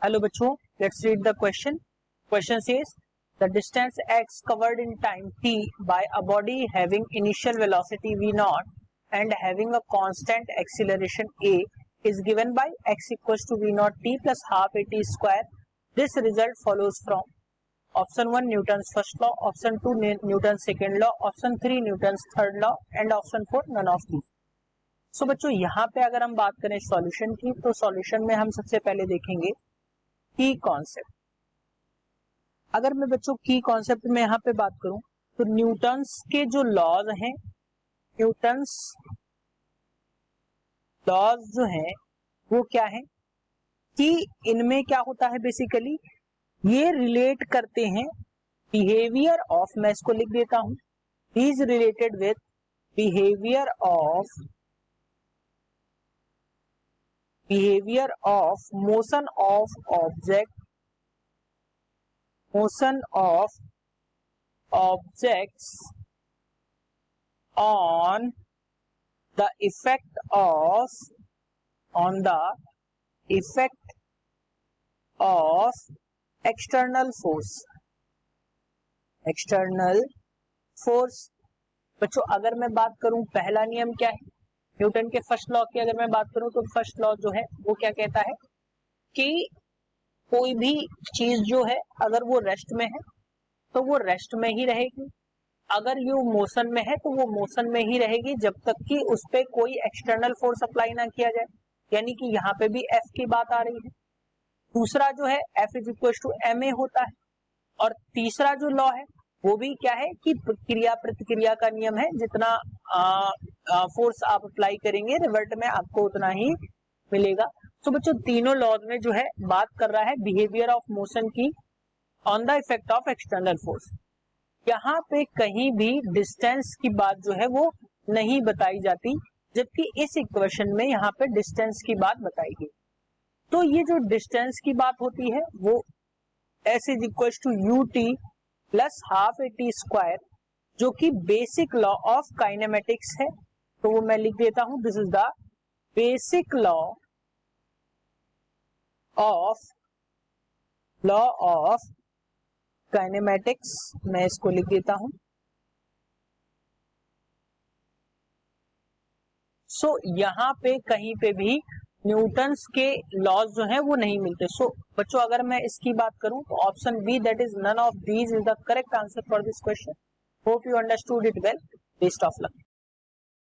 Hello बच्चों, let's read the question. Question says the distance x covered in time t by a body having initial velocity v naught and having a constant acceleration a is given by x equals to v naught t plus half a t square. This result follows from option 1 Newton's first law, option 2 Newton's second law, option 3 Newton's third law and option 4 none of these. So बच्चों यहाँ पे अगर हम बात करें solution की, तो solution में हम सबसे पहले देखेंगे की कॉन्सेप्ट. अगर मैं बच्चों की कॉन्सेप्ट में यहाँ पे बात करूं तो न्यूटन्स के जो लॉज हैं, न्यूटन्स लॉज जो हैं वो क्या है कि इनमें क्या होता है, बेसिकली ये रिलेट करते हैं बिहेवियर ऑफ, मैं इसको लिख देता हूं, is related with behaviour of motion of object, motion of objects on the effect of external force. बच्चों अगर मैं बात करूं पहला नियम क्या है न्यूटन के फर्स्ट लॉ की, अगर मैं बात करूं तो फर्स्ट लॉ जो है वो क्या कहता है कि कोई भी चीज जो है अगर वो रेस्ट में है तो वो रेस्ट में ही रहेगी, अगर ये मोशन में है तो वो मोशन में ही रहेगी जब तक कि उस पे कोई एक्सटर्नल फोर्स अप्लाई ना किया जाए. यानी कि यहाँ पे भी F की बात आ रही है. दूसरा जो है F is equal to ma होता है. और तीसरा जो लॉ है वो भी क्या है कि क्रिया प्रतिक्रिया का नियम है, जितना फोर्स आप अप्लाई करेंगे रिवर्ट में आपको उतना ही मिलेगा. तो बच्चों तीनों लॉज में जो है बात कर रहा है बिहेवियर ऑफ मोशन की on the effect of external force. यहाँ पे कहीं भी डिस्टेंस की बात जो है वो नहीं बताई जाती, जबकि इस इक्वेशन में यहाँ पे डिस्टेंस की बात बताई गई. तो ये जो डिस्टेंस की बात होती है वो s is equal to u t plus half a t square, जो कि बेसिक लॉ ऑफ काइनेमेटिक्स है. तो वो मैं लिख देता हूं, this is the basic law of kinematics. मैं इसको लिख देता हूं. सो यहां पे कहीं पे भी न्यूटन्स के लॉज जो है वो नहीं मिलते. सो बच्चों अगर मैं इसकी बात करूं तो option B that is none of these is the correct answer for this question. Hope you understood it well. Best of luck.